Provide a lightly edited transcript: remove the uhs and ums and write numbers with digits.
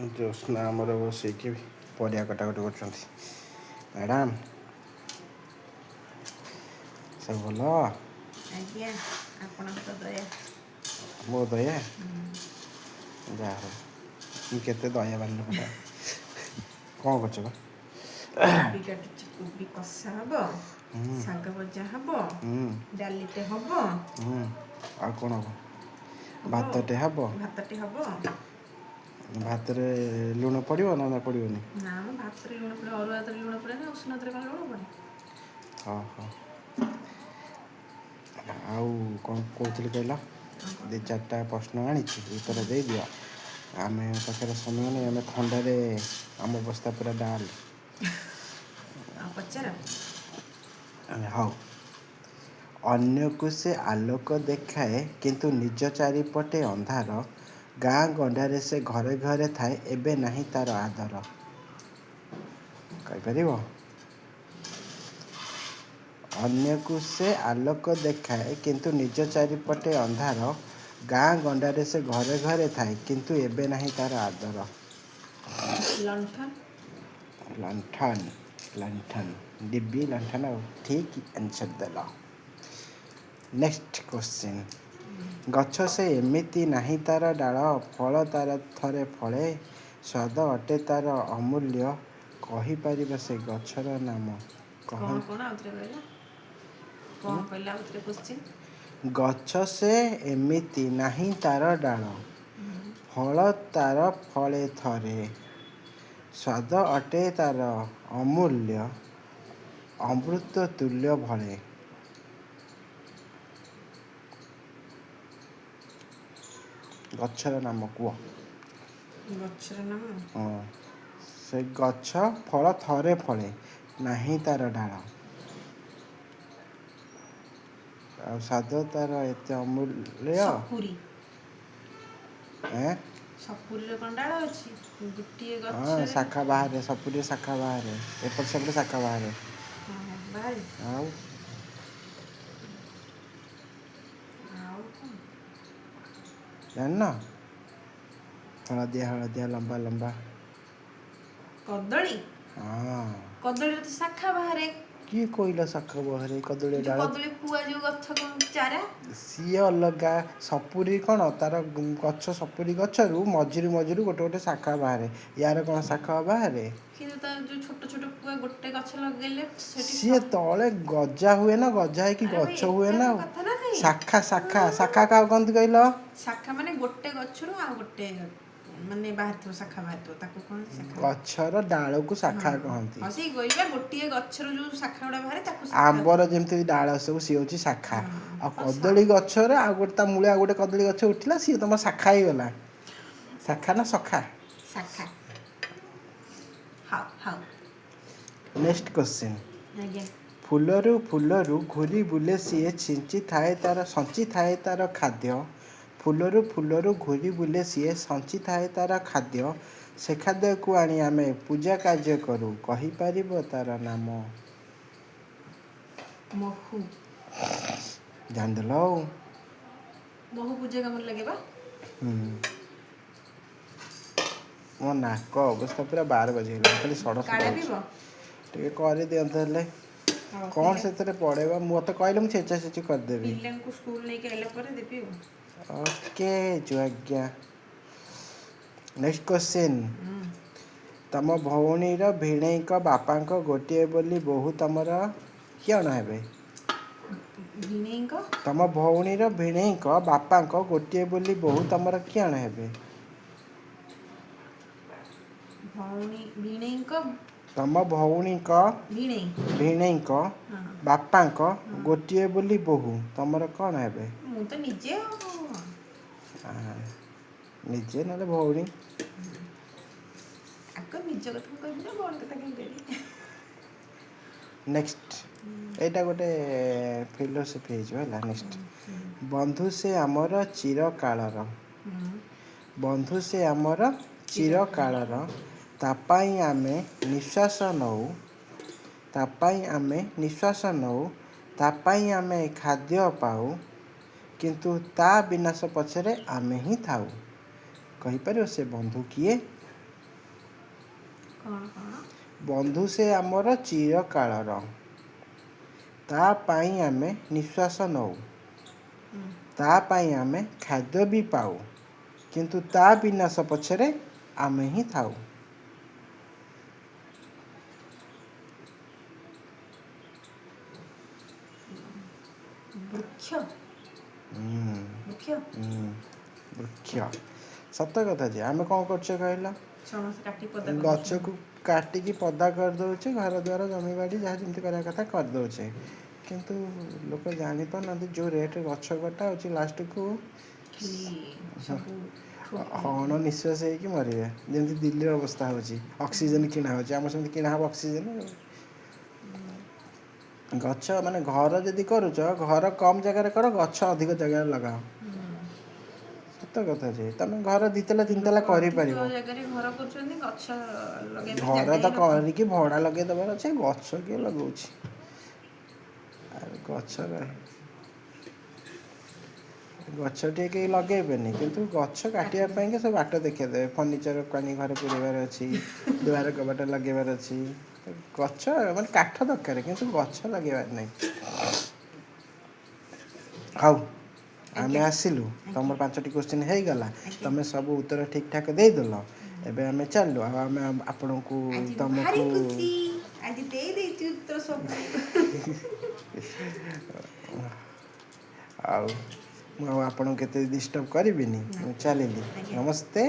ଜ୍ୟୋତ୍ସ୍ନା ଆମର ବସେଇକି ପରିବା କଟାକଟି କରୁଛନ୍ତି। ମ୍ୟାଡ଼ାମ୍ ସବୁ ଭଲ? ଆଜ୍ଞା, ଆପଣଙ୍କ ଦୟା। ମୋ ଦୟା? ଯାହା ହଉ ମୁଁ କେତେ ଦୟାବାନ ଲୋକଟା। କ'ଣ କରୁଛ ବା? କୋବି କାଟୁଛି, କୋବି କଷା ହବ, ଶାଗ ଭଜା ହବ, ଡାଲିଟେ ହବ। ଆଉ କ'ଣ ହବ? ହବ ଭାତଟେ ହବ। ଭାତଟେ ହବ। ଭାତରେ ଲୁଣ ପଡ଼ିବ ନା ପଡ଼ିବନି? ନା ମ ଭାତରେ ଲୁଣ ପଡ଼େ, ଅରୁଆ ଭାତରେ ଲୁଣ ପଡ଼େ ନା ଉଷୁନା ଭାତରେ କ'ଣ ଲୁଣ ପଡ଼େ? ହଁ ହଁ। ଆଉ କ'ଣ କହୁଥିଲି କହିଲ? କ'ଣ 2-4ଟା କହୁଥିଲେ? ପ୍ରଶ୍ନ ଆଣିଛି ଉତ୍ତର ଦେଇଦିଅ। ଆମେ ପାଖରେ ସମୟ ନାହିଁ, ଆମେ ଥଣ୍ଡାରେ ଆମ ଅବସ୍ଥା ପୁରା ଡାଲ୍। ଆଉ ପଚାର। ହଉ। ଅନ୍ୟକୁ ସେ ଆଲୋକ ଦେଖାଏ କିନ୍ତୁ ନିଜ ଚାରିପଟେ ଅନ୍ଧାର। ଗାଁ ଗଣ୍ଡାରେ ସେ ଘରେ ଘରେ ଥାଏ, ଏବେ ନାହିଁ ତା'ର ଆଦର। କହିପାରିବ? ଅନ୍ୟକୁ ସେ ଆଲୋକ ଦେଖାଏ କିନ୍ତୁ ନିଜ ଚାରିପଟେ ଅନ୍ଧାର। ଗାଁ ଗଣ୍ଡାରେ ସେ ଘରେ ଘରେ ଥାଏ କିନ୍ତୁ ଏବେ ନାହିଁ ତା'ର ଆଦର। ଲଣ୍ଠନ। ଲଣ୍ଠନ, ଲଣ୍ଠନ ଡିବି ଲଣ୍ଠନ ଆଉ ଠିକ୍ ଆନ୍ସର ଦେଲ। Next question. ଗଛ ସେ ଏମିତି ନାହିଁ ତା'ର ଡାଳ, ଫଳ ତା'ର ଥରେ ଫଳେ। ସ୍ୱାଦ ଅଟେ ତା'ର ଅମୂଲ୍ୟ, କହିପାରିବ ସେ ଗଛର ନାମ? କ'ଣ ଆଉଥରେ କହିଲା? କ'ଣ କହିଲା ଆଉଥରେ କୋଶ୍ଚିନ୍? ଗଛ ସେ ଏମିତି ନାହିଁ ତା'ର ଡାଳ, ଫଳ ତା'ର ଫଳେ ଥରେ। ସ୍ୱାଦ ଅଟେ ତା'ର ଅମୂଲ୍ୟ, ଅମୃତ ତୁଲ୍ୟ ଭଳେ। ଗଛର ନାମ କୁହ? ଗଛର ନାମ? ହଁ, ସେ ଗଛ ଫଳ ଥରେ ଫଳେ, ନାହିଁ ତା'ର ଡାଳ। ଆଉ ସ୍ୱାଦ ତା'ର ଏତେ ଅମୂଲ୍ୟ। ସପୁରୀ। ଏଁ? ସପୁରୀର କ'ଣ ଡାଳ ଅଛି? ଗୋଟିଏ ହଁ, ଗଛରେ। ଶାଖା ବାହାରେ, ସପୁରୀରେ ଶାଖା ବାହାରେ, ଏପଟ ସେପଟେ ଶାଖା ବାହାରେ। ହଁ ହଁ, ବାହାରେ। ଆଉ ଆଉ କ'ଣ? ଜାଣିନ? ହଳଦିଆ ହଳଦିଆ ଲମ୍ବା ଲମ୍ବା। କଦଳୀ। ହଁ। କଦଳୀରେ ତ ଶାଖା ବାହାରେ। କିଏ କହିଲା ଶାଖା ବାହାରେ? କଦଳୀ ଯୋଉ ଡାଳ। କଦଳୀ ପୁଆ ଯୋଉ ଗଛ କ'ଣ ଚାରା? ସିଏ ଅଲଗା। ସପୁରୀ କ'ଣ ତାର ଗଛ, ସପୁରୀ ଗଛରୁ ମଝିରୁ ମଝିରୁ ଗୋଟେ ଗୋଟେ ଶାଖା ବାହାରେ। ୟାର କ'ଣ ଶାଖା ବାହାରେ? କିନ୍ତୁ ତାର ଯୋଉ ଛୋଟ ଛୋଟ ପୁଆ ଗୋଟେ ଗଛ ଲଗେଇଲେ ସେଠି ସିଏ ତଳେ ଗଜା ହୁଏ ନା, ଗଜା ହେଇକି ଆରେ ଭାଇ ଗଛ ହୁଏ ଏକା ନା ତ ଆଉ। କଥା ନା ନାଇଁ। ଶାଖା ଶାଖା ଶୁଣ ଶୁଣ। ଶାଖା କାହାକୁ କହନ୍ତି କହିଲ? ଶାଖା ମାନେ ଗୋଟେ ଗଛରୁ ଆଉ ଗୋଟେ ମାନେ ବାହାରିଥିବ, ଶାଖା ବାହାରିଥିବ, ତାକୁ କହନ୍ତି ଶାଖା। ଗଛର ଡାଳକୁ ଶାଖା ହଁ କହନ୍ତି। ହଁ, ସେଇ କହିଲି ବା, ଗୋଟିଏ ଗଛରୁ ଯୋଉ ଶାଖା ଗୁଡ଼ା ବାହାରେ ତାକୁ ଶାଖା ଆମ୍ବର କୁହନ୍ତି। ଯେମିତି ଡାଳ ସବୁ ସିଏ ହେଉଛି ଶାଖା। ହଁ ଆଉ ହଁ କଦଳୀ ଗଛରେ ଆଉ ଗୋଟେ ତା ମୂଳେ ଆଉ ଗୋଟେ କଦଳୀ ଗଛ ଉଠିଲା, ସିଏ ତମ ଶାଖା ହେଇଗଲା। ଶାଖା ନା ଶଖା? ଶାଖା। ହଉ ହଉ। Next question. ଆଜ୍ଞା। ଫୁଲରୁ ଫୁଲରୁ ଘୁରି ବୁଲେ ସିଏ, ସଞ୍ଚିଥାଏ ତା'ର ଖାଦ୍ୟ। ଫୁଲରୁ ଫୁଲରୁ ଘୁରି ବୁଲେ ସିଏ, ସଞ୍ଚିଥାଏ ତା'ର ଖାଦ୍ୟ। ସେ ଖାଦ୍ୟକୁ ଆଣି ଆମେ ପୂଜା କାର୍ଯ୍ୟ କରୁ, କହିପାରିବ ତା'ର ନାମ? ମହୁ। ଜାଣିଦେଲ ଆଉ। ମହୁ ପୂଜା କାମରେ ଲାଗେ ବା। ହୁଁ। ମୋ ନାକ ଅବସ୍ଥା ପୁରା 12 ବାଜିଗଲାଣି, ଖାଲି ସଡ଼ ସଡ଼ କାଢ଼ା ପିଇବ? ହେଉଛି। ଟିକେ କରିଦିଅନ୍ତ ହେଲେ। ହଉ କ'ଣ ସେଥିରେ ପଡ଼େ ବା? ମୋତେ କହିଲେ ମୁଁ ଛେଚା ଛେଚି କରିଦେବି। ପିଲାଙ୍କୁ ସ୍କୁଲ ନେଇକି ଆଇଲା ପରେ ଦେବି ଆଉ। ଓକେ ଯୋ ଆଜ୍ଞା। Next question. ତମ ଭଉଣୀର ଭିଣେଇଙ୍କ ବାପାଙ୍କ ଗୋଟିଏ ବୋଲି ବୋହୂ ତମର କିଅଣ ହେବେ? ଭିଣେଇଙ୍କ? ତମ ଭଉଣୀର ଭିଣେଇଙ୍କ ବାପାଙ୍କ ଗୋଟିଏ ବୋଲି ବୋହୂ ତମର କିଅଣ ହେବେ? ଭିଣେଇଙ୍କ ତମ ଭଉଣୀଙ୍କ ଭିଣେଇ। ଭିଣେଇଙ୍କ ହଁ ବାପାଙ୍କ ହଁ। ଗୋଟିଏ ବୋଲି ବୋହୂ ତମର କ'ଣ ହେବେ? ମୁଁ ତ ନିଜେ ଆଉ। ନିଜେ ନହେଲେ ଭଉଣୀ। ଆଗ ନିଜ କଥା କହିବି ନା ଭଉଣୀ କଥା କାହିଁ କହିବି? ନେକ୍ସଟ। ଏଇଟା ଗୋଟେ ଫିଲୋସଫି ହେଇଯିବ ହେଲା। ନେକ୍ସଟ। ବନ୍ଧୁ ସେ ଆମର ଚିରକାଳର। ବନ୍ଧୁ ସେ ଆମର ଚିରକାଳର। ତା ପାଇଁ ଆମେ ନିଶ୍ୱାସ ନଉ। ତା ପାଇଁ ଆମେ ନିଶ୍ୱାସ ନଉ। ତା ପାଇଁ ଆମେ ଖାଦ୍ୟ ପାଉ। କିନ୍ତୁ ତା ବିନାଶ ପଛରେ ଆମେ ହିଁ ଥାଉ। କହିପାରିବ ସେ ବନ୍ଧୁ କିଏ? ବନ୍ଧୁ ସେ ଆମର ଚିରକାଳର, ତା ପାଇଁ ଆମେ ନିଶ୍ୱାସ ନଉ, ତା ପାଇଁ ଆମେ ଖାଦ୍ୟ ବି ପାଉ, କିନ୍ତୁ ତା ବିନାଶ ପଛରେ ଆମେ ହିଁ ଥାଉ। ବୃକ୍ଷ। ବୃକ୍ଷ। ବୃକ୍ଷ। ସତ କଥା ଯେ ଆମେ କ'ଣ କରୁଛେ କହିଲ? ସମସ୍ତେ କାଟି ପଦା ଗଛକୁ କାଟିକି ପଦା କରିଦେଉଛେ, ଘର ଦ୍ୱାର ଜମିବାଡ଼ି ଯାହା ଯେମିତି କରିବା କଥା କରିଦେଉଛେ, କିନ୍ତୁ ଲୋକ ଜାଣିପାରୁନାହାନ୍ତି ଯେଉଁ ରେଟ୍ରେ ଗଛ କଟା ହେଉଛି ଲାଷ୍ଟକୁ ସବୁ ହଣ ନିଶ୍ୱାସ ହେଇକି ମରିବେ। ଯେମିତି ଦିଲ୍ଲୀର ଅବସ୍ଥା ହେଉଛି, ଅକ୍ସିଜେନ୍ କିଣା ହେଉଛି, ଆମର ସେମିତି କିଣା ହେବ ଅକ୍ସିଜେନ୍। ଗଛ ମାନେ ଘର ଯଦି କରୁଛ, ଘର କମ୍ ଜାଗାରେ କର, ଗଛ ଅଧିକ ଜାଗାରେ ଲଗାଅ। ସତ କଥା ଯେ ତମେ ଘର 2 ତାଲା 3 ତାଲା କରିପାରିବ, ଜାଗାରେ ଘର କରୁଛନ୍ତି, ଗଛ ଲଗେଇବା ପାଇଁ ଘର ଜାଗା ତ ହିଁ ନଥିବ। କରିକି ଭଡ଼ା ଲଗେଇ ଦେବାର ଅଛି, ଗଛ କିଏ ଲଗାଉଛି? ଆରେ ଗଛ ଟିକେ କେହି ଲଗେଇବେନି, କିନ୍ତୁ ଗଛ କାଟିବା ପାଇଁକି ସବୁ ବାଟ ଦେଖେଇଦେବେ। ଫର୍ଣ୍ଣିଚର କାନି ଘରେ ପୁରେଇବାର ଅଛି, ଦୁଆର କବାଟ ଲଗେଇବାର ଅଛି, ଗଛ ମାନେ କାଠ ଦରକାର, କିନ୍ତୁ ଗଛ ଲଗେଇବାର ନାହିଁ। ହଉ, ଆମେ ଆସିଲୁ, ତମର 5ଟି କୋଶ୍ଚିନ୍ ହେଇଗଲା, ତମେ ସବୁ ଉତ୍ତର ଠିକ୍ ଠାକ୍ ଦେଇଦେଲ। ଏବେ ଆମେ ଚାଲିଲୁ, ଆଉ ଆମେ ଆପଣଙ୍କୁ ଭାରି ତମକୁ ଖୁସି ଆଜି ଦେଇ ଦେଇଛୁ ଉତ୍ତର ସବୁ। ଆଉ ମୁଁ ଆଉ ଆପଣଙ୍କୁ କେତେ ଡିଷ୍ଟର୍ବ କରିବିନି, ମୁଁ ଚାଲିଲି। ନମସ୍ତେ।